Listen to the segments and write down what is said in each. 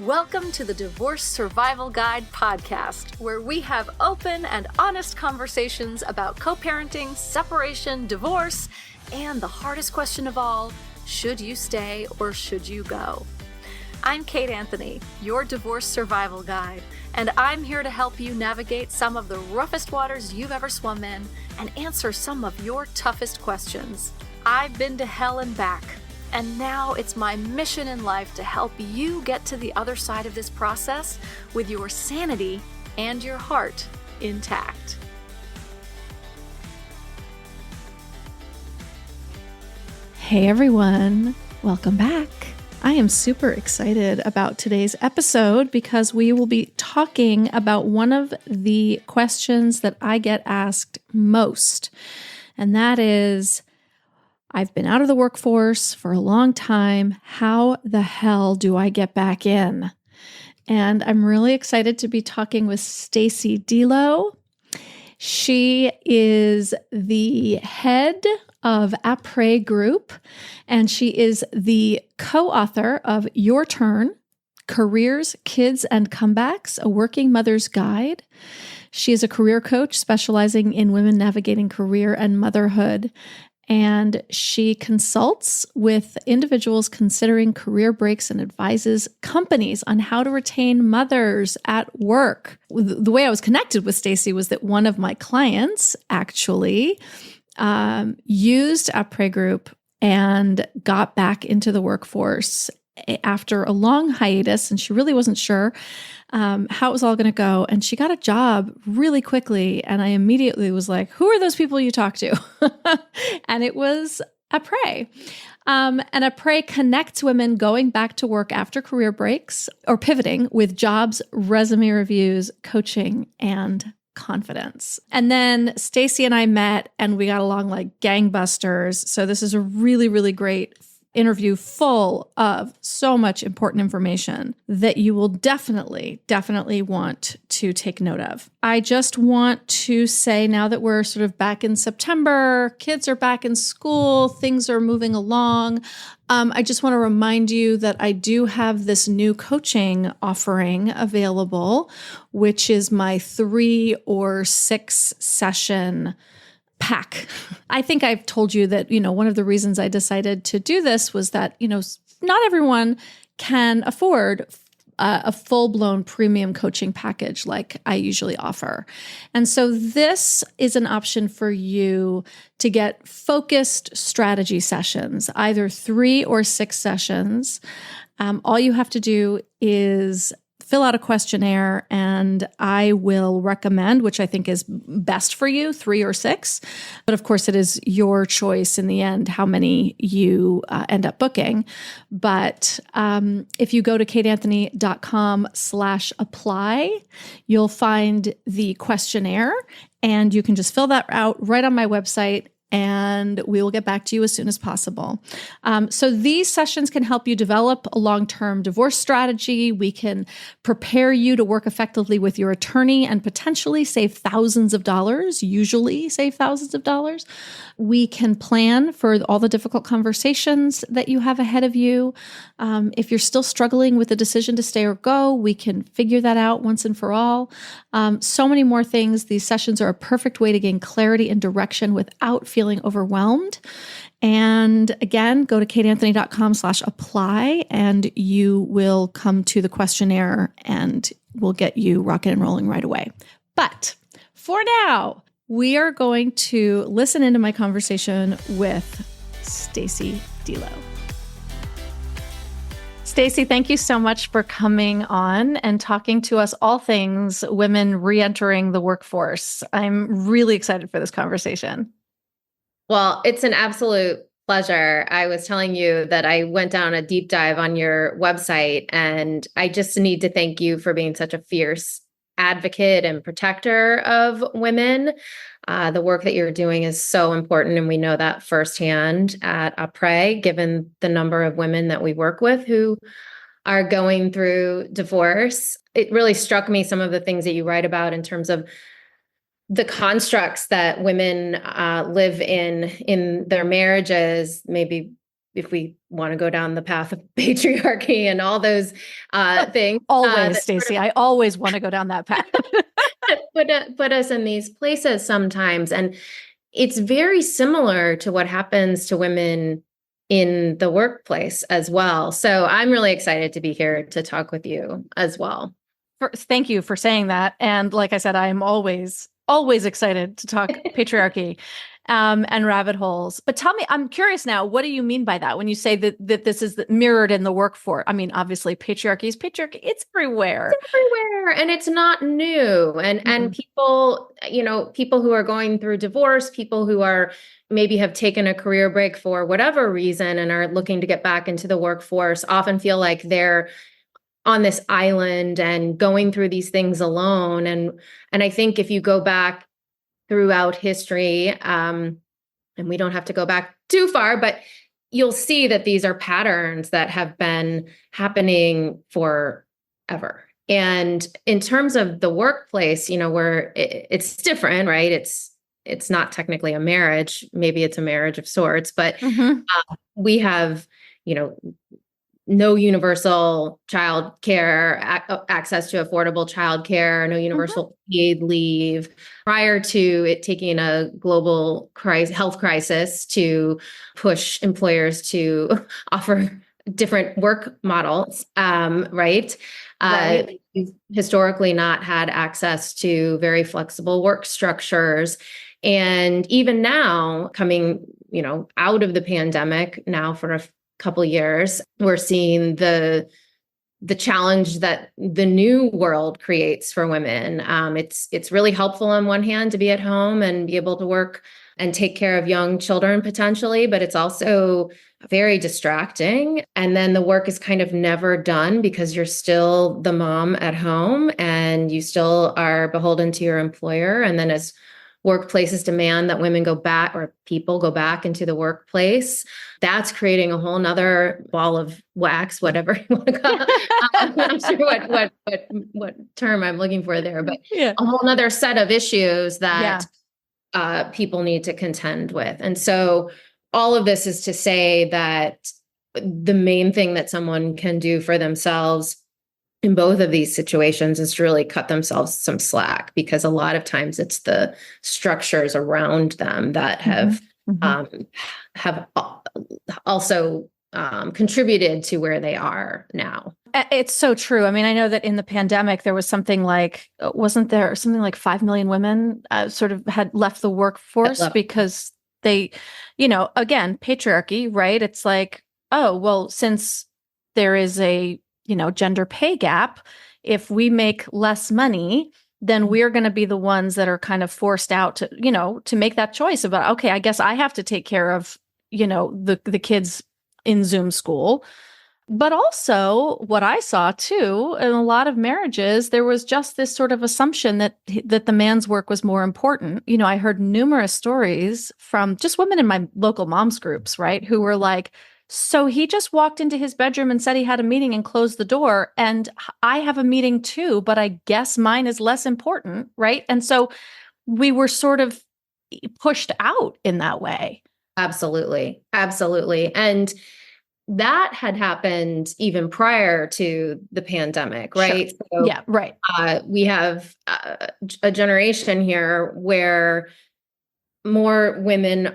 Welcome to the Divorce Survival Guide podcast, where we have open and honest conversations about co-parenting, separation, divorce, and the hardest question of all, should you stay or should you go? I'm Kate Anthony, your divorce survival guide, and I'm here to help you navigate some of the roughest waters you've ever swum in and answer some of your toughest questions. I've been to hell and back. And now it's my mission in life to help you get to the other side of this process with your sanity and your heart intact. Hey everyone, welcome back. I am super excited about today's episode because we will be talking about one of the questions that I get asked most, and that is, I've been out of the workforce for a long time. How the hell do I get back in? And I'm really excited to be talking with Stacey Delo. She is the head of Après group, and she is the co-author of Your Turn, Careers, Kids, and Comebacks, a Working Mother's Guide. She is a career coach specializing in women navigating career and motherhood. And she consults with individuals considering career breaks and advises companies on how to retain mothers at work. The way I was connected with Stacey was that one of my clients actually used Après Group and got back into the workforce after a long hiatus, and she really wasn't sure how it was all going to go. And she got a job really quickly. And I immediately was like, who are those people you talk to? And it was Après. And Après connects women going back to work after career breaks or pivoting with jobs, resume reviews, coaching, and confidence. And then Stacey and I met and we got along like gangbusters. So this is a really, really great interview full of so much important information that you will definitely want to take note of. I just want to say, now that we're sort of back in September, kids are back in school, things are moving along. I just want to remind you that I do have this new coaching offering available, which is my 3 or 6 session pack. I think I've told you that, one of the reasons I decided to do this was that, not everyone can afford a full-blown premium coaching package like I usually offer. And so this is an option for you to get focused strategy sessions, either 3 or 6 sessions. All you have to do is fill out a questionnaire, and I will recommend, which I think is best for you, 3 or 6. But of course, it is your choice in the end how many you end up booking. But if you go to kateanthony.com/apply, you'll find the questionnaire, and you can just fill that out right on my website, and we will get back to you as soon as possible. So these sessions can help you develop a long-term divorce strategy. We can prepare you to work effectively with your attorney and potentially save thousands of dollars, usually save thousands of dollars. We can plan for all the difficult conversations that you have ahead of you. If you're still struggling with the decision to stay or go, we can figure that out once and for all. So many more things. These sessions are a perfect way to gain clarity and direction without feeling overwhelmed. And again, go to kateanthony.com/apply and you will come to the questionnaire and we'll get you rocking and rolling right away. But for now, we are going to listen into my conversation with Stacey Delo. Stacey, thank you so much for coming on and talking to us all things women reentering the workforce. I'm really excited for this conversation. Well, it's an absolute pleasure. I was telling you that I went down a deep dive on your website, and I just need to thank you for being such a fierce advocate and protector of women. The work that you're doing is so important, and we know that firsthand at Après, given the number of women that we work with who are going through divorce. It really struck me, some of the things that you write about in terms of the constructs that women live in their marriages, maybe if we want to go down the path of patriarchy and all those things. Always, Stacey. I always want to go down that path. put us in these places sometimes. And it's very similar to what happens to women in the workplace as well. So I'm really excited to be here to talk with you as well. Thank you for saying that. And like I said, I'm always excited to talk patriarchy and rabbit holes. But tell me, I'm curious now, what do you mean by that when you say that this is mirrored in the workforce? I mean, obviously, patriarchy is patriarchy. It's everywhere. It's everywhere, and it's not new. And people, people who are going through divorce, people who are maybe have taken a career break for whatever reason and are looking to get back into the workforce, often feel like they're on this island and going through these things alone. And I think if you go back throughout history, and we don't have to go back too far, but you'll see that these are patterns that have been happening forever. And in terms of the workplace, where it's different, right? It's not technically a marriage. Maybe it's a marriage of sorts, but we have, no universal child care, access to affordable child care, no universal paid leave, prior to it taking a global health crisis to push employers to offer different work models, right? We've historically not had access to very flexible work structures. And even now, coming, out of the pandemic now for a couple of years, we're seeing the challenge that the new world creates for women. It's really helpful on one hand to be at home and be able to work and take care of young children potentially, but it's also very distracting. And then the work is kind of never done because you're still the mom at home and you still are beholden to your employer. And then as workplaces demand that women go back or people go back into the workplace, that's creating a whole nother ball of wax, whatever you want to call it. I'm not sure what term I'm looking for there, but a whole nother set of issues that people need to contend with. And so all of this is to say that the main thing that someone can do for themselves in both of these situations is to really cut themselves some slack, because a lot of times it's the structures around them that have also contributed to where they are now. It's so true. I mean, I know that in the pandemic, there was something like, wasn't there something like 5 million women sort of had left the workforce because they, again, patriarchy, right? It's like, oh, well, since there is a gender pay gap, if we make less money, then we're going to be the ones that are kind of forced out to make that choice about, okay, I guess I have to take care of, the kids in Zoom school. But also what I saw too, in a lot of marriages, there was just this sort of assumption that the man's work was more important. I heard numerous stories from just women in my local moms groups, right, who were like, so he just walked into his bedroom and said he had a meeting and closed the door. And I have a meeting too, but I guess mine is less important, right? And so we were sort of pushed out in that way. Absolutely. Absolutely. And that had happened even prior to the pandemic, right? Sure. So, yeah, right. We have a generation here where more women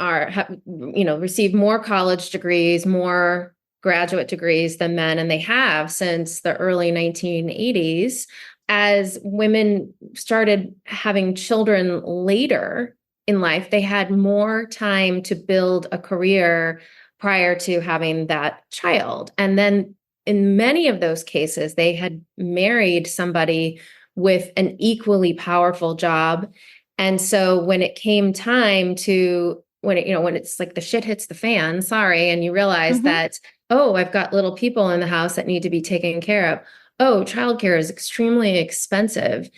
receive more college degrees, more graduate degrees than men, and they have since the early 1980s. As women started having children later in life, they had more time to build a career prior to having that child. And then in many of those cases, they had married somebody with an equally powerful job. And so when it came time to, when it's like the shit hits the fan, and you realize that, oh, I've got little people in the house that need to be taken care of. Oh, childcare is extremely expensive.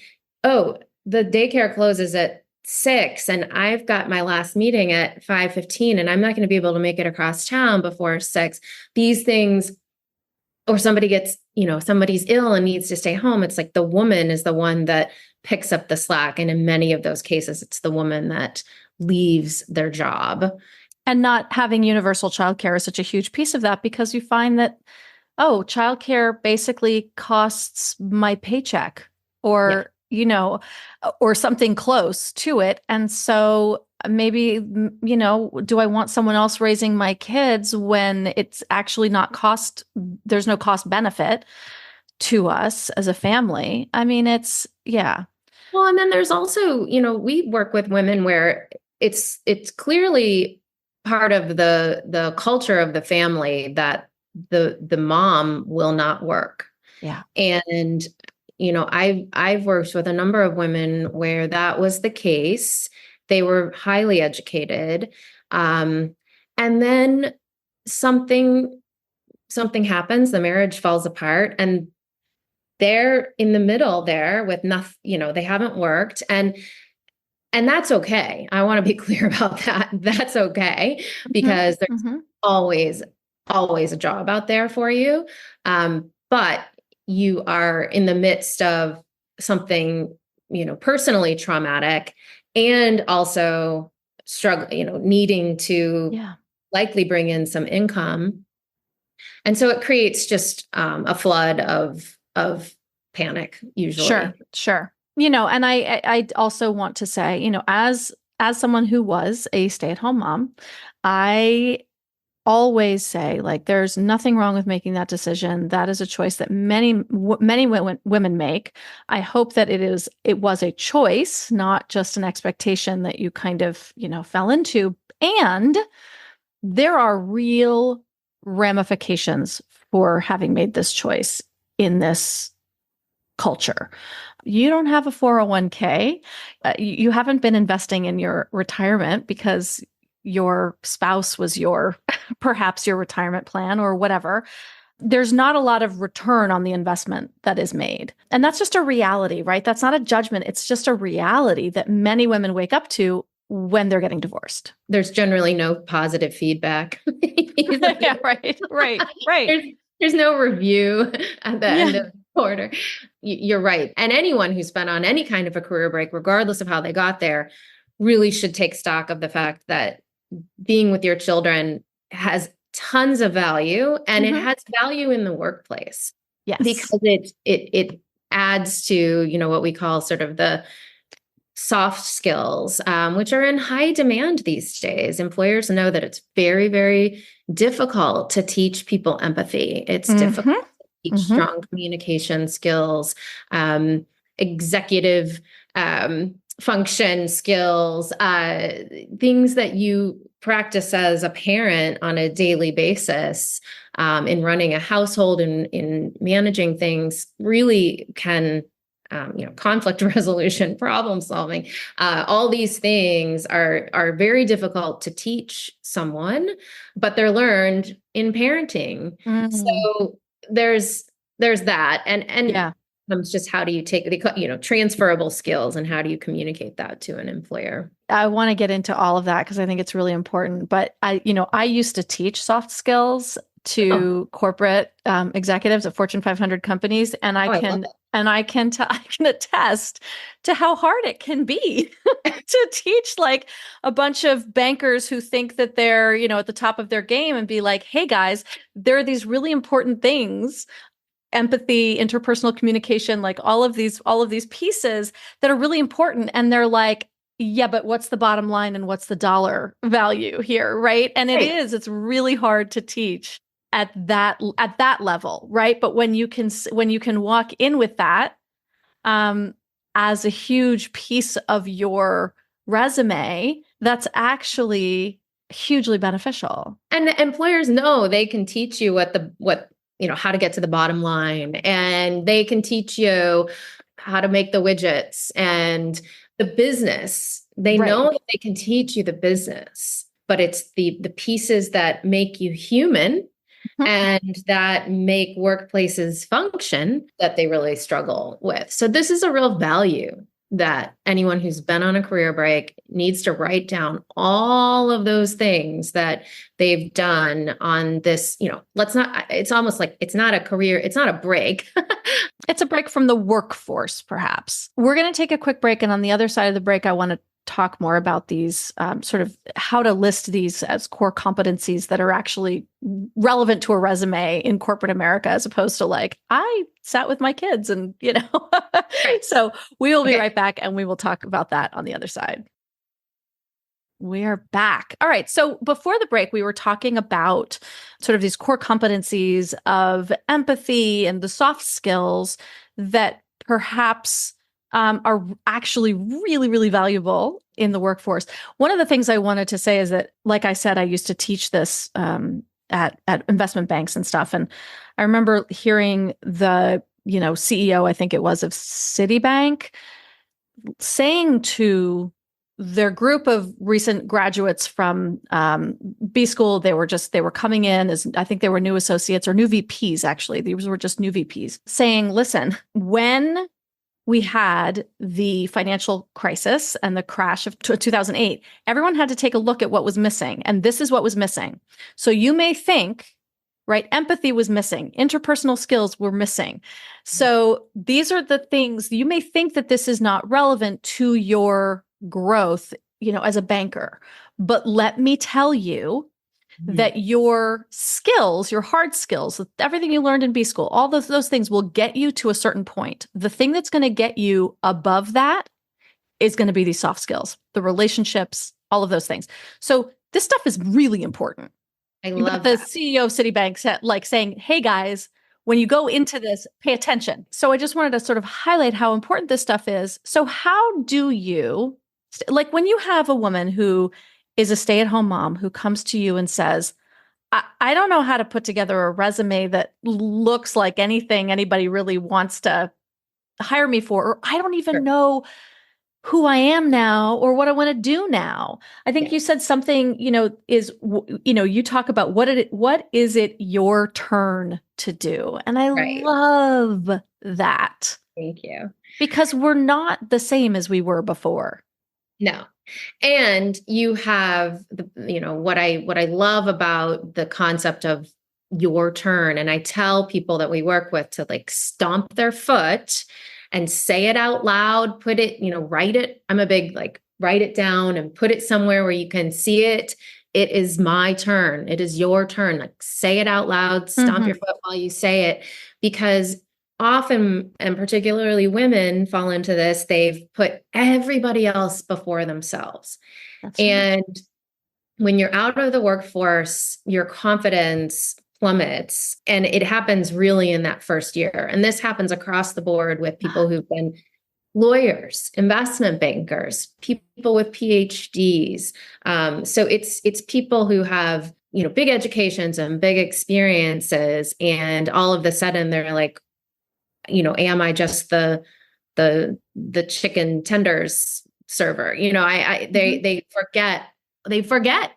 Oh, the daycare closes at 6 and I've got my last meeting at 5:15 and I'm not going to be able to make it across town before 6. These things, or somebody gets, somebody's ill and needs to stay home. It's like the woman is the one that picks up the slack. And in many of those cases, it's the woman that leaves their job. And not having universal childcare is such a huge piece of that, because you find that, oh, childcare basically costs my paycheck, Yeah. or, or something close to it. And so maybe, do I want someone else raising my kids when it's actually there's no cost benefit to us as a family? I mean, yeah. Well, and then there's also, we work with women where it's clearly part of the culture of the family that the mom will not work. Yeah. And I've worked with a number of women where that was the case. They were highly educated, and then something happens, the marriage falls apart, and they're in the middle there with nothing, they haven't worked, and that's okay. I want to be clear about that. That's okay, because there's Mm-hmm. always a job out there for you. But you are in the midst of something, personally traumatic, and also struggle, needing to likely bring in some income. And so it creates just a flood of panic usually. Sure. And I also want to say, as someone who was a stay-at-home mom, I always say, like, there's nothing wrong with making that decision. That is a choice that many women make. I hope that it was a choice, not just an expectation that you kind of, fell into. And there are real ramifications for having made this choice in this culture. You don't have a 401k. You haven't been investing in your retirement because your spouse was perhaps your retirement plan or whatever. There's not a lot of return on the investment that is made. And that's just a reality, right? That's not a judgment. It's just a reality that many women wake up to when they're getting divorced. There's generally no positive feedback. Yeah, right. There's no review at the end of the quarter. You're right. And anyone who's been on any kind of a career break, regardless of how they got there, really should take stock of the fact that being with your children has tons of value, and it has value in the workplace. Yes. Because it adds to, what we call sort of the soft skills, which are in high demand these days. Employers know that it's very, very difficult to teach people empathy. It's difficult to teach strong communication skills, executive function skills, things that you practice as a parent on a daily basis, in running a household and in managing things, really can, conflict resolution, problem solving, all these things are very difficult to teach someone, but they're learned in parenting. So there's that, and it's just, how do you take the, transferable skills, and how do you communicate that to an employer? I want to get into all of that because I think it's really important. But I used to teach soft skills to corporate executives at Fortune 500 companies, and I can attest to how hard it can be to teach like a bunch of bankers who think that they're, at the top of their game, and be like, hey guys, there are these really important things, empathy, interpersonal communication, like all of these pieces that are really important. And they're like, yeah, but what's the bottom line and what's the dollar value here, right? And it's really hard to teach at that level, right? But when you can walk in with that as a huge piece of your resume, that's actually hugely beneficial. And the employers know they can teach you how to get to the bottom line, and they can teach you how to make the widgets and the business. They know that they can teach you the business, but it's the pieces that make you human and that make workplaces function that they really struggle with. So this is a real value that anyone who's been on a career break needs to write down all of those things that they've done on this, it's almost like it's not a career, it's not a break. It's a break from the workforce, perhaps. We're going to take a quick break. And on the other side of the break, I want to talk more about these sort of how to list these as core competencies that are actually relevant to a resume in corporate America, as opposed to like, I sat with my kids and, Right. So we will be Okay. right back and we will talk about that on the other side. We are back. All right. So before the break, we were talking about sort of these core competencies of empathy and the soft skills that perhaps are actually really, really valuable in the workforce. One of the things I wanted to say is that, like I said, I used to teach this at investment banks and stuff. And I remember hearing the, CEO, I think it was, of Citibank saying to their group of recent graduates from B school, they were coming in as, I think they were new associates or new VPs, actually. These were just new VPs, saying, listen, when we had the financial crisis and the crash of 2008, everyone had to take a look at what was missing. And this is what was missing. So you may think, right, empathy was missing, interpersonal skills were missing. So these are the things you may think that this is not relevant to your growth, as a banker. But let me tell you that your skills, your hard skills, everything you learned in B school, all those things will get you to a certain point. The thing that's going to get you above that is going to be these soft skills, the relationships, all of those things. So this stuff is really important. I You got love the that. CEO of Citibank saying, hey guys, when you go into this, pay attention. So I just wanted to sort of highlight how important this stuff is. So how do you, like when you have a woman who is a stay-at-home mom who comes to you and says, I don't know how to put together a resume that looks like anything anybody really wants to hire me for, or I don't even Sure. know who I am now or what I want to do now. I think Yeah. you said something, you talk about what is it your turn to do? And I Right. love that Thank you. because we're not the same as we were before. No. And you have what I love about the concept of your turn. And I tell people that we work with to like stomp their foot and say it out loud, put it, write it. I'm a big like write it down and put it somewhere where you can see it. It is my turn. It is your turn. Like say it out loud, stomp your foot while you say it, because often, and particularly women fall into this, they've put everybody else before themselves. That's And when you're out of the workforce, your confidence plummets. And it happens really in that first year. And this happens across the board with people who've been lawyers, investment bankers, people with PhDs. So it's people who have, big educations and big experiences. And all of a sudden they're like, am I just the chicken tenders server? They forget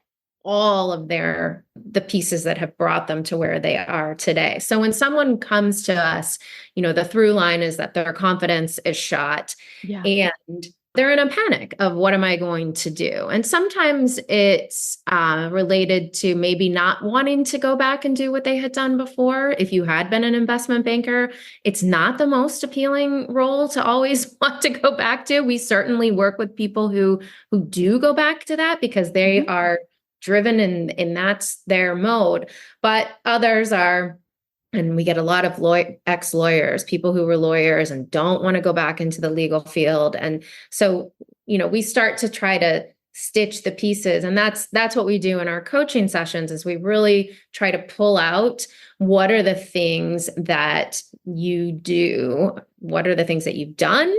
all of the pieces that have brought them to where they are today. So when someone comes to us, the through line is that their confidence is shot, Yeah. and they're in a panic of what am I going to do? And sometimes it's related to maybe not wanting to go back and do what they had done before. If you had been an investment banker, it's not the most appealing role to always want to go back to. We certainly work with people who do go back to that because they are driven and that's their mode. But others are, and we get a lot of ex-lawyers, people who were lawyers and don't want to go back into the legal field. And so, we start to try to stitch the pieces. And that's what we do in our coaching sessions is we really try to pull out what are the things that you do, what are the things that you've done,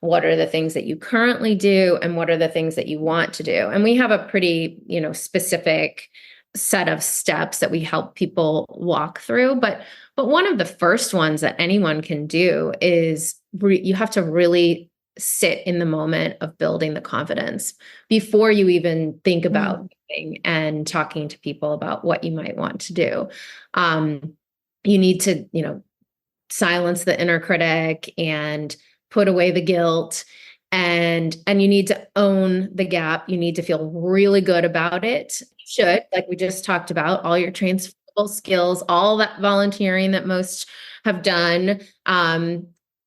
what are the things that you currently do, and what are the things that you want to do. And we have a pretty, specific set of steps that we help people walk through. But one of the first ones that anyone can do is you have to really sit in the moment of building the confidence before you even think about moving and talking to people about what you might want to do. You need to, silence the inner critic and put away the guilt. And you need to own the gap. You need to feel really good about it. You should, like we just talked about, all your transferable skills, all that volunteering that most have done.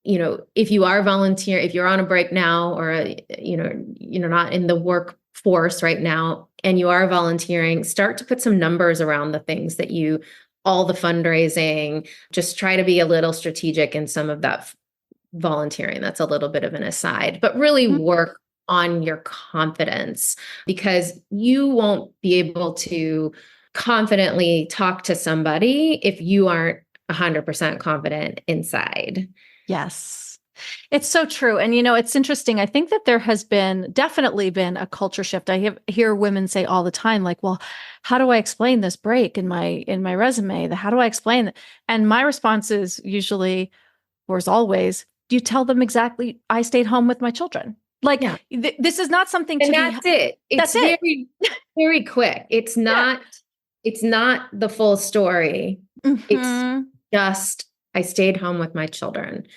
if you are volunteer, if you're on a break now, or, you're not in the workforce right now and you are volunteering, start to put some numbers around the things that all the fundraising, just try to be a little strategic in some of that volunteering. That's a little bit of an aside, but really work on your confidence, because you won't be able to confidently talk to somebody if you aren't 100% confident inside. Yes. It's so true. And, it's interesting. I think that there has definitely been a culture shift. I hear women say all the time, like, well, how do I explain this break in my resume? How do I explain it? And my response is usually, or as always, do you tell them exactly, I stayed home with my children? Like, Yeah. This is not something And to that's it. It's very, very quick. It's not the full story. It's just, I stayed home with my children.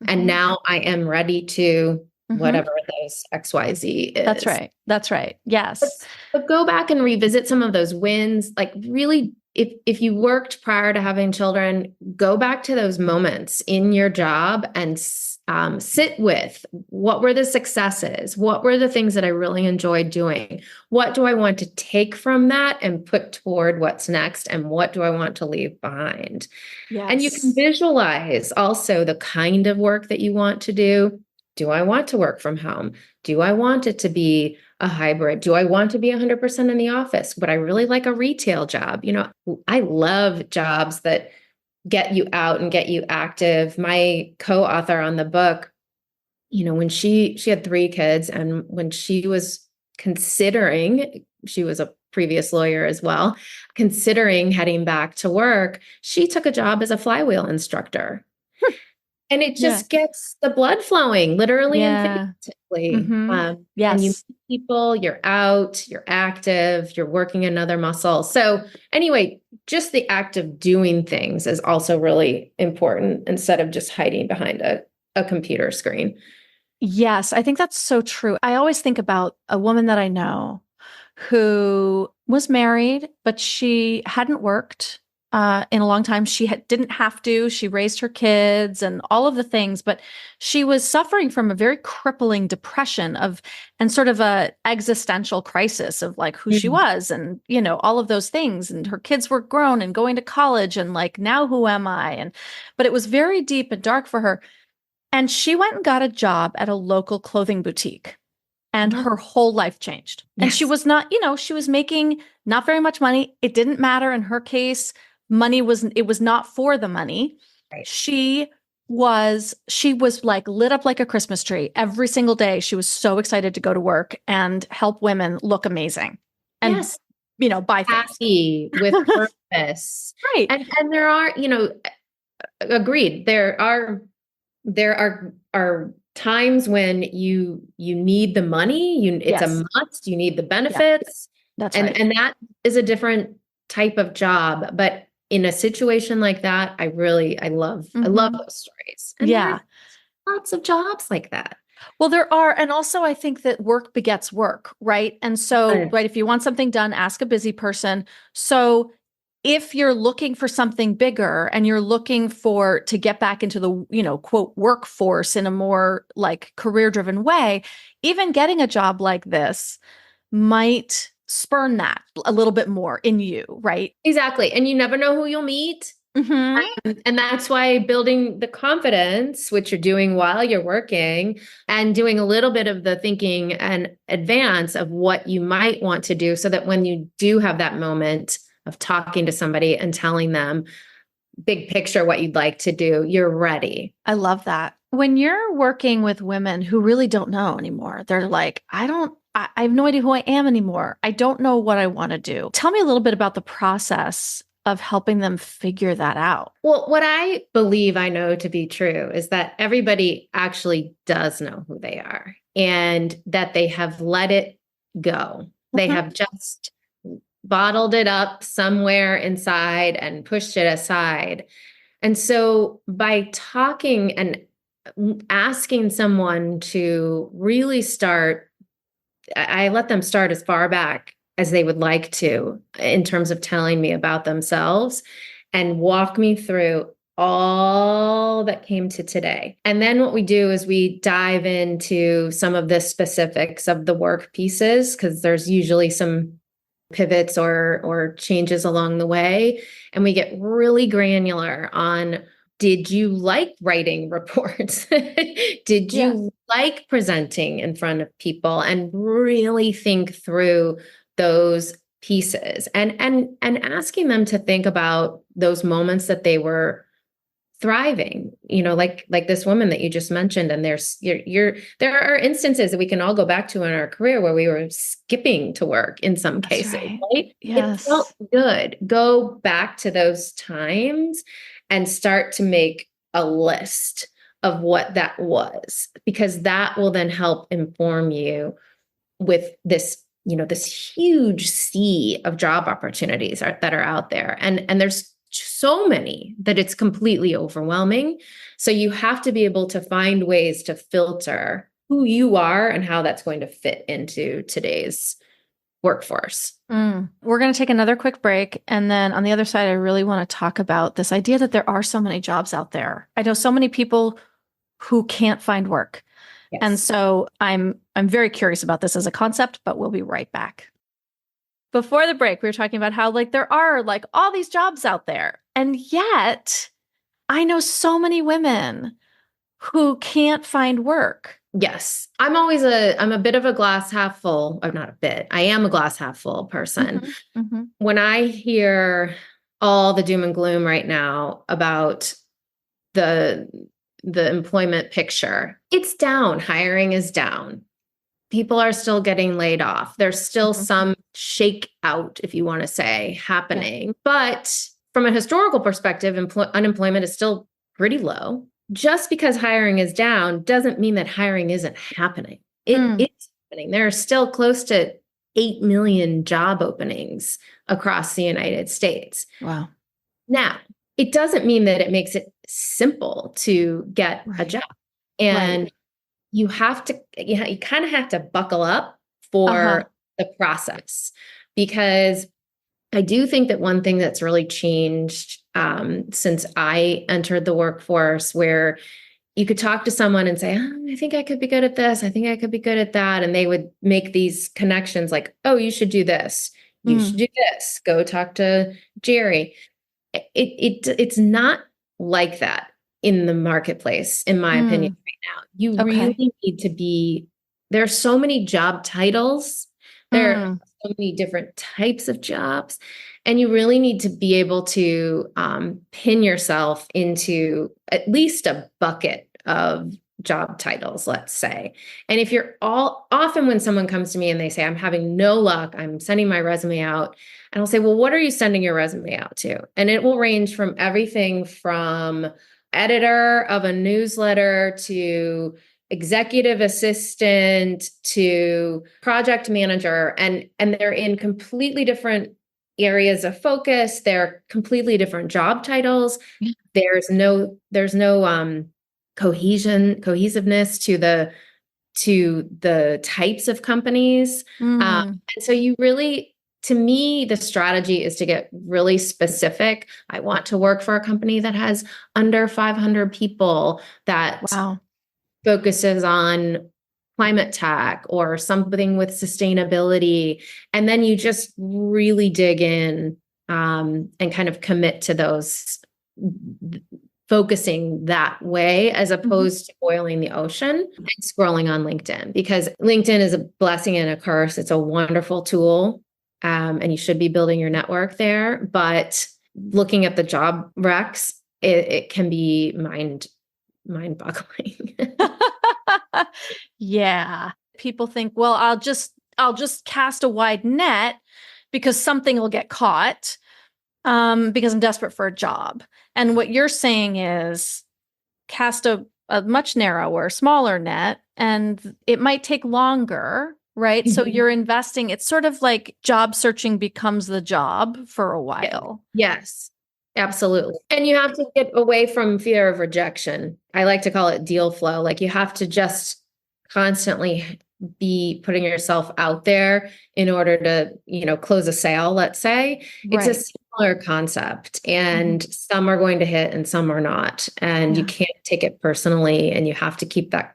And now I am ready to whatever those XYZ is. That's right. That's right. Yes. But go back and revisit some of those wins. Like, really, if you worked prior to having children, go back to those moments in your job and sit with, what were the successes? What were the things that I really enjoyed doing? What do I want to take from that and put toward what's next? And what do I want to leave behind? Yes. And you can visualize also the kind of work that you want to do. Do I want to work from home? Do I want it to be a hybrid? Do I want to be 100% in the office? Would I really like a retail job? I love jobs that get you out and get you active. My co-author on the book, when she had 3 kids, and when she was considering, she was a previous lawyer as well, considering heading back to work, she took a job as a flywheel instructor. And it just gets the blood flowing, literally and figuratively. Yes. And you meet people, you're out, you're active, you're working another muscle. So anyway, just the act of doing things is also really important, instead of just hiding behind a computer screen. Yes, I think that's so true. I always think about a woman that I know who was married, but she hadn't worked in a long time. She didn't have to. She raised her kids and all of the things, but she was suffering from a very crippling depression and sort of a existential crisis of like who she was and, all of those things. And her kids were grown and going to college and like, now who am I? But it was very deep and dark for her. And she went and got a job at a local clothing boutique. And her whole life changed. And she was not, she was making not very much money. It didn't matter in her case. It was not for the money. Right. She was like lit up like a Christmas tree every single day. She was so excited to go to work and help women look amazing and, buy things. Happy, with purpose. Right. And there are, agreed. There are times when you need the money, it's a must, you need the benefits. That's right. And that is a different type of job. But in a situation like that, I love those stories. And there are lots of jobs like that. Well, there are. And also I think that work begets work, right? And so, right, if you want something done, ask a busy person. So if you're looking for something bigger and you're looking to get back into the, quote, workforce in a more like career-driven way, even getting a job like this might spurn that a little bit more in you, right? Exactly. And you never know who you'll meet. And that's why building the confidence, which you're doing while you're working, and doing a little bit of the thinking and advance of what you might want to do, so that when you do have that moment of talking to somebody and telling them big picture what you'd like to do, you're ready. I love that. When you're working with women who really don't know anymore, they're like, I have no idea who I am anymore. I don't know what I want to do. Tell me a little bit about the process of helping them figure that out. Well, what I believe I know to be true is that everybody actually does know who they are, and that they have let it go. They have just bottled it up somewhere inside and pushed it aside. And so by talking and asking someone to really start, I let them start as far back as they would like to in terms of telling me about themselves, and walk me through all that came to today. And then what we do is we dive into some of the specifics of the work pieces, because there's usually some pivots or changes along the way. And we get really granular on, did you like writing reports? Did you like presenting in front of people? And really think through those pieces and asking them to think about those moments that they were thriving, like this woman that you just mentioned. And there are instances that we can all go back to in our career where we were skipping to work in some cases, right? Yes. It felt good. Go back to those times and start to make a list of what that was, because that will then help inform you with this, this huge sea of job opportunities that are out there. And there's so many that it's completely overwhelming. So you have to be able to find ways to filter who you are and how that's going to fit into today's workforce. We're going to take another quick break. And then on the other side, I really want to talk about this idea that there are so many jobs out there. I know so many people who can't find work. Yes. And so I'm very curious about this as a concept, but we'll be right back. Before the break, we were talking about how there are all these jobs out there. And yet I know so many women who can't find work. Yes. I'm a bit of a glass half full, or not a bit. I am a glass half full person. Mm-hmm. Mm-hmm. When I hear all the doom and gloom right now about the employment picture, it's down. Hiring is down. People are still getting laid off. There's still some shakeout, if you want to say, happening. Yeah. But from a historical perspective, unemployment is still pretty low. Just because hiring is down doesn't mean that hiring isn't happening. It is happening. There are still close to 8 million job openings across the United States. Wow. Now, it doesn't mean that it makes it simple to get a job. And you kind of have to buckle up for the process, because I do think that one thing that's really changed since I entered the workforce, where you could talk to someone and say, I think I could be good at this. I think I could be good at that. And they would make these connections like, oh, you should do this. You should do this. Go talk to Jerry. It's not like that in the marketplace, in my opinion, right now. You really need to be, there are so many job titles. There are so many different types of jobs. And you really need to be able to pin yourself into at least a bucket of job titles, let's say. And if you're often when someone comes to me and they say, I'm having no luck, I'm sending my resume out, and I'll say, well, what are you sending your resume out to? And it will range from everything from editor of a newsletter to executive assistant to project manager. And they're in completely different areas of focus. They're completely different job titles. There's no cohesiveness to the types of companies. And so you really, to me, the strategy is to get really specific. I want to work for a company that has under 500 people, that focuses on climate tech or something with sustainability. And then you just really dig in and kind of commit to those, focusing that way, as opposed to boiling the ocean and scrolling on LinkedIn, because LinkedIn is a blessing and a curse. It's a wonderful tool. And you should be building your network there. But looking at the job recs, it can be mind-boggling. Yeah. People think, well, I'll just cast a wide net because something will get caught, because I'm desperate for a job. And what you're saying is cast a much narrower, smaller net, and it might take longer, right? So you're investing. It's sort of like job searching becomes the job for a while. Yes, absolutely. And you have to get away from fear of rejection. I like to call it deal flow. Like, you have to just constantly be putting yourself out there in order to, close a sale, let's say. It's a similar concept, and some are going to hit and some are not. And you can't take it personally, and you have to keep that.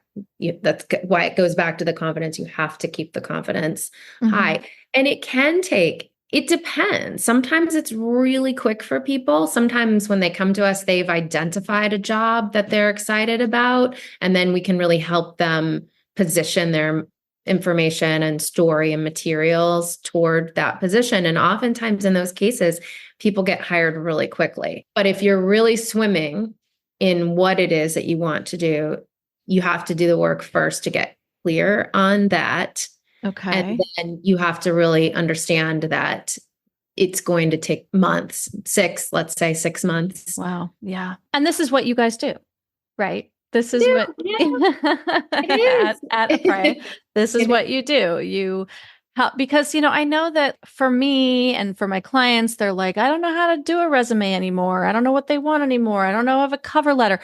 That's why it goes back to the confidence. You have to keep the confidence high. And it depends. Sometimes it's really quick for people. Sometimes when they come to us, they've identified a job that they're excited about, and then we can really help them position their information and story and materials toward that position. And oftentimes in those cases, people get hired really quickly. But if you're really swimming in what it is that you want to do, you have to do the work first to get clear on that. Okay. And then you have to really understand that it's going to take months, let's say 6 months. Wow. Yeah. And this is what you guys do, right? This is what at Après, this is what you do. You help because, I know that for me and for my clients, they're like, I don't know how to do a resume anymore. I don't know what they want anymore. I don't know of a cover letter.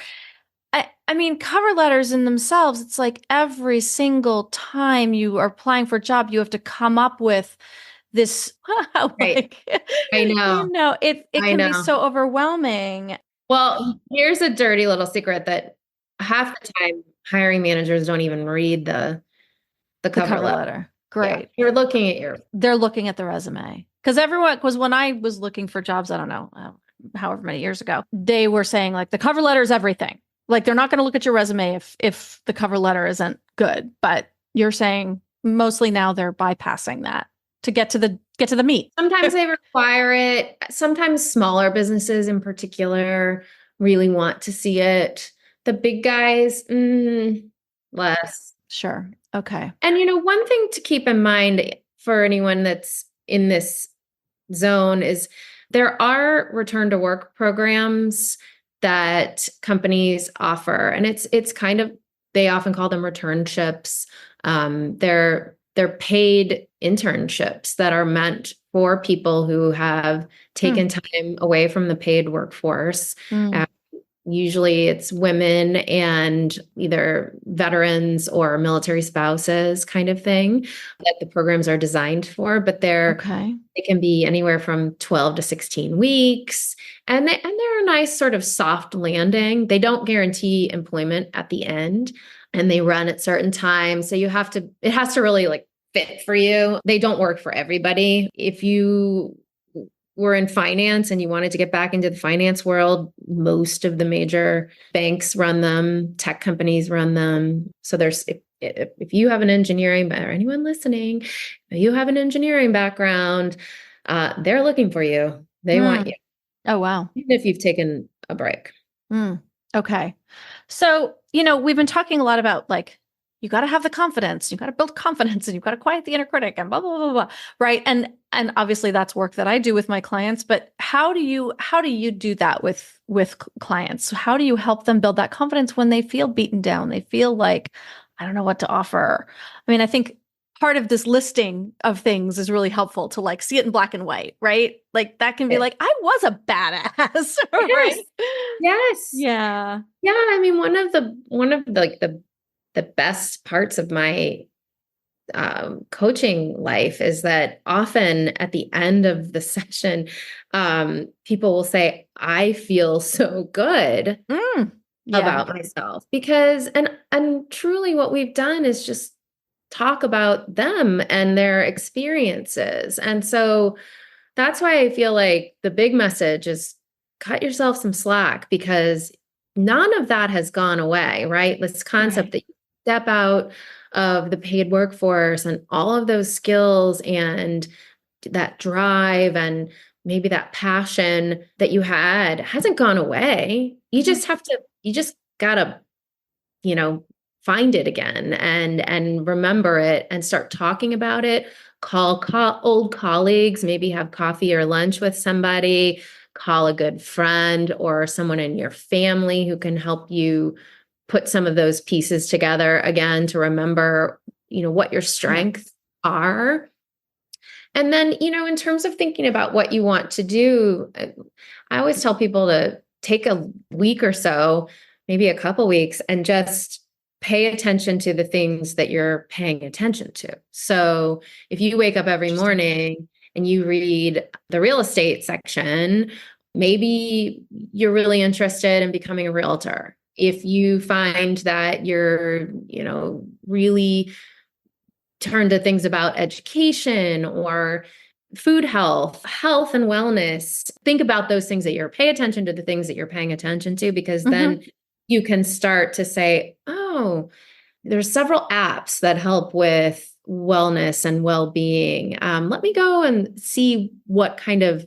I mean, cover letters in themselves, it's like every single time you are applying for a job, you have to come up with this. Right. I know. It can be so overwhelming. Well, here's a dirty little secret that half the time hiring managers don't even read the cover letter. Great. Yeah. They're looking at the resume. Because when I was looking for jobs, I don't know, however many years ago, they were saying like the cover letter is everything. Like they're not going to look at your resume if the cover letter isn't good. But you're saying mostly now they're bypassing that to get to the meat. Sometimes they require it. Sometimes smaller businesses in particular really want to see it. The big guys, less. Sure. Okay. And one thing to keep in mind for anyone that's in this zone is there are return to work programs that companies offer. And it's kind of, they often call them returnships. They're paid internships that are meant for people who have taken time away from the paid workforce. Usually it's women and either veterans or military spouses kind of thing that the programs are designed for, but they can be anywhere from 12 to 16 weeks. And they're a nice sort of soft landing. They don't guarantee employment at the end, and they run at certain times. So it has to really like fit for you. They don't work for everybody. If you were in finance and you wanted to get back into the finance world, most of the major banks run them, tech companies run them. So if you have an engineering, or anyone listening, if you have an engineering background, they're looking for you. They want you. Oh, wow. Even if you've taken a break. Okay. So, we've been talking a lot about like, you got to have the confidence, you got to build confidence, and you've got to quiet the inner critic and blah, blah, blah, blah. Right. And obviously that's work that I do with my clients, but how do you do that with clients? How do you help them build that confidence when they feel beaten down? They feel like, I don't know what to offer. I mean, I think part of this listing of things is really helpful to like see it in black and white, right? Like that can be like, I was a badass, right? Yes. Yeah. Yeah. I mean, one of the best parts of my coaching life is that often at the end of the session, people will say, I feel so good about myself because, and truly what we've done is just talk about them and their experiences. And so that's why I feel like the big message is cut yourself some slack, because none of that has gone away, right? This concept that you step out of the paid workforce and all of those skills and that drive and maybe that passion that you had hasn't gone away. You just gotta, find it again and remember it and start talking about it. Call old colleagues, maybe have coffee or lunch with somebody, call a good friend or someone in your family who can help you put some of those pieces together again to remember, what your strengths are. And then, in terms of thinking about what you want to do, I always tell people to take a week or so, maybe a couple weeks, and just pay attention to the things that you're paying attention to. So if you wake up every morning and you read the real estate section, maybe you're really interested in becoming a realtor. If you find that you're, really turned to things about education or food health and wellness, think about those things pay attention to the things that you're paying attention to, because then you can start to say, oh, there's several apps that help with wellness and well-being. Let me go and see what kind of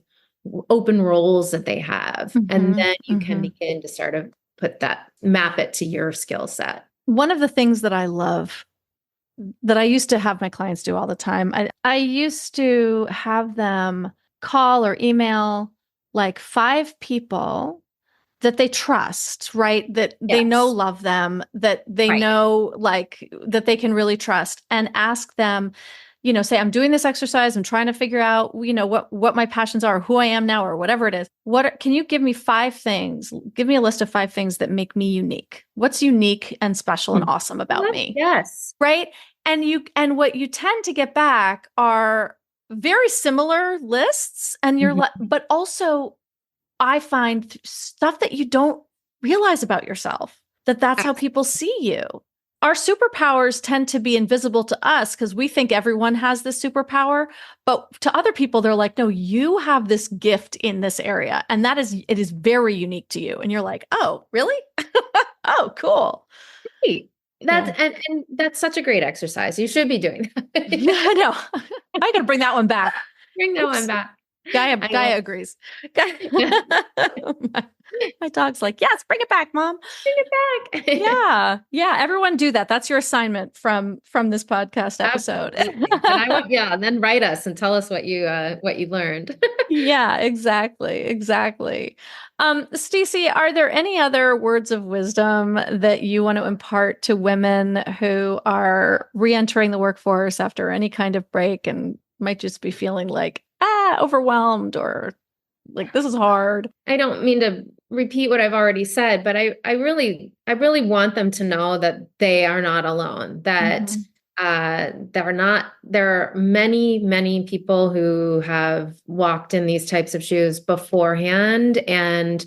open roles that they have. And then you can begin to sort of map it to your skill set. One of the things that I love that I used to have my clients do all the time, I used to have them call or email like 5 people that they trust, right? That they know love them, that they know like that they can really trust, and ask them, say, I'm doing this exercise. I'm trying to figure out, what my passions are, who I am now, or whatever it is. Can you give me 5 things? Give me a list of 5 things that make me unique. What's unique and special and awesome about me? Yes. Right. And what you tend to get back are very similar lists, and but also I find stuff that you don't realize about yourself, that's how people see you. Our superpowers tend to be invisible to us because we think everyone has this superpower, but to other people, they're like, no, you have this gift in this area. And it is very unique to you. And you're like, oh, really? Oh, cool. Great. And that's such a great exercise. You should be doing that. I know. I got to bring that one back. Bring that one back. Gaia agrees. My dog's like, yes, bring it back, Mom. Bring it back. Yeah. Everyone do that. That's your assignment from this podcast episode. And then write us and tell us what you learned. Yeah, exactly. Stacey, are there any other words of wisdom that you want to impart to women who are reentering the workforce after any kind of break and might just be feeling like, overwhelmed, or like, this is hard? I don't mean to repeat what I've already said, but I really want them to know that they are not alone, that there are many, many people who have walked in these types of shoes beforehand and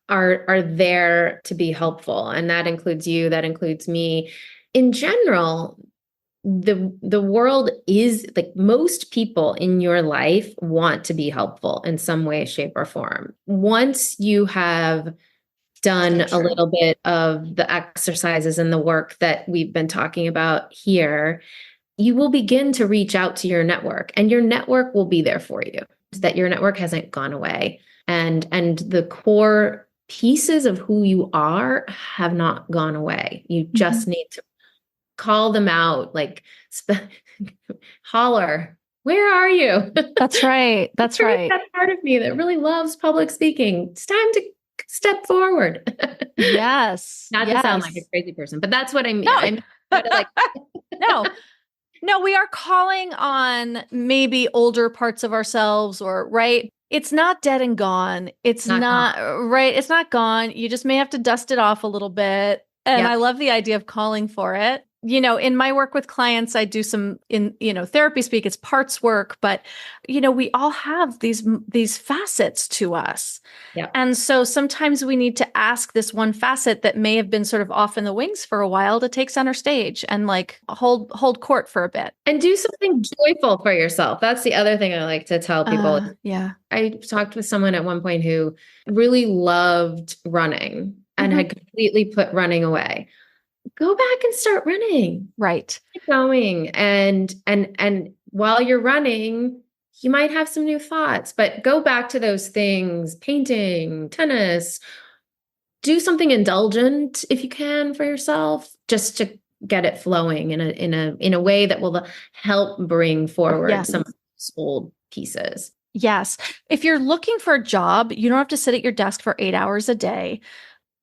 are there to be helpful. And that includes you, that includes me. In general, the world is like, most people in your life want to be helpful in some way, shape, or form. Once you have done a little bit of the exercises and the work that we've been talking about here, you will begin to reach out to your network, and your network will be there for you. That your network hasn't gone away, and the core pieces of who you are have not gone away. You just need to call them out, like holler, where are you? That's right. That's right. That part of me that really loves public speaking. It's time to step forward. Yes. Not to sound like a crazy person, but that's what I mean. No. I'm like, no, we are calling on maybe older parts of ourselves, or right. It's not dead and gone. It's not right. It's not gone. You just may have to dust it off a little bit. And I love the idea of calling for it. In my work with clients, I do some therapy speak, it's parts work, but we all have these facets to us. Yeah. And so sometimes we need to ask this one facet that may have been sort of off in the wings for a while to take center stage and like hold court for a bit. And do something joyful for yourself. That's the other thing I like to tell people. I talked with someone at one point who really loved running and had completely put running away. Go back and start running. Right. Keep going. And while you're running, you might have some new thoughts, but go back to those things, painting, tennis, do something indulgent if you can for yourself, just to get it flowing in a way that will help bring forward some of those old pieces. Yes. If you're looking for a job, you don't have to sit at your desk for 8 hours a day,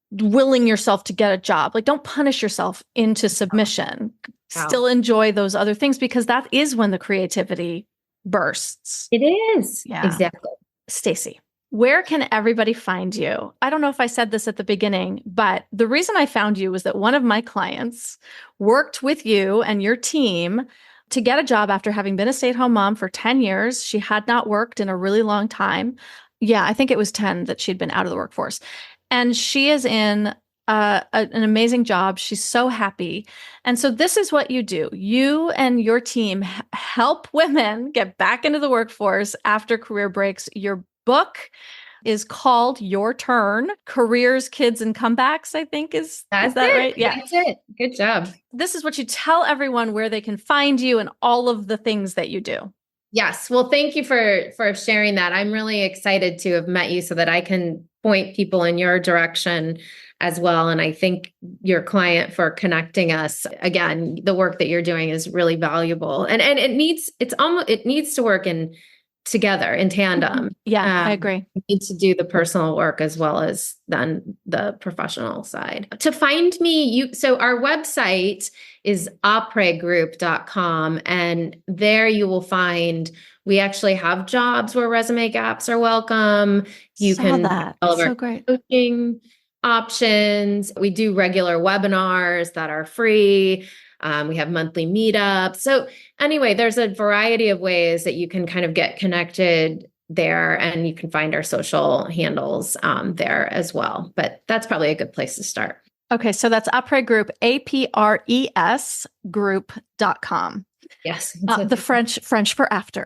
willing yourself to get a job. Like, don't punish yourself into submission. Still enjoy those other things, because that is when the creativity bursts. It is. Yeah. Exactly. Stacey, where can everybody find you? I don't know if I said this at the beginning, but the reason I found you was that one of my clients worked with you and your team to get a job after having been a stay-at-home mom for 10 years. She had not worked in a really long time. Yeah, I think it was 10 that she'd been out of the workforce. And she is in an amazing job. She's so happy. And so this is what you do. You and your team help women get back into the workforce after career breaks. Your book is called Your Turn: Careers, Kids, and Comebacks, I think is that right? Yeah. That's it. Good job. This is what you tell everyone, where they can find you and all of the things that you do. Yes. Well, thank you for sharing that. I'm really excited to have met you so that I can point people in your direction as well. And I thank your client for connecting us. Again, the work that you're doing is really valuable. And it needs to work together in tandem. Yeah, I agree. You need to do the personal work as well as then the professional side. To find me, so our website is apregroup.com, and there you will find, we actually have jobs where resume gaps are welcome. You can all of our coaching options. We do regular webinars that are free. We have monthly meetups. So anyway, there's a variety of ways that you can kind of get connected there, and you can find our social handles there as well. But that's probably a good place to start. Okay. So that's Après Group, APRES group.com. Yes. The French for after.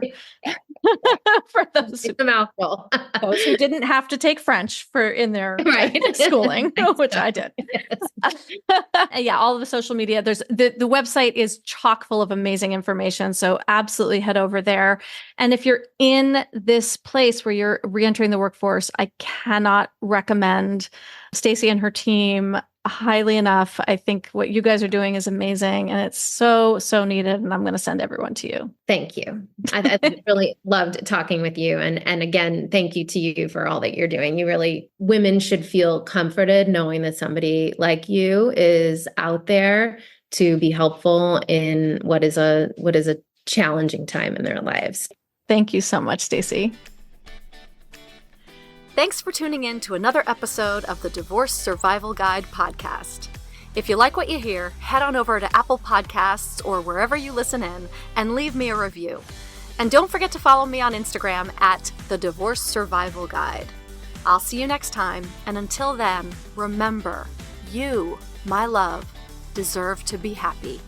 For those it's a mouthful. Those who didn't have to take French in their schooling, which I did. Yes. Yeah, all of the social media. There's the website is chock full of amazing information. So absolutely head over there. And if you're in this place where you're reentering the workforce, I cannot recommend Stacey and her team highly enough. I think what you guys are doing is amazing, and it's so needed. And I'm going to send everyone to you. Thank you. I really loved talking with you. And again, thank you to you for all that you're doing. Women should feel comforted knowing that somebody like you is out there to be helpful in what is a challenging time in their lives. Thank you so much, Stacey. Thanks for tuning in to another episode of the Divorce Survival Guide podcast. If you like what you hear, head on over to Apple Podcasts or wherever you listen in and leave me a review. And don't forget to follow me on Instagram at the Divorce Survival Guide. I'll see you next time, and until then, remember, you, my love, deserve to be happy.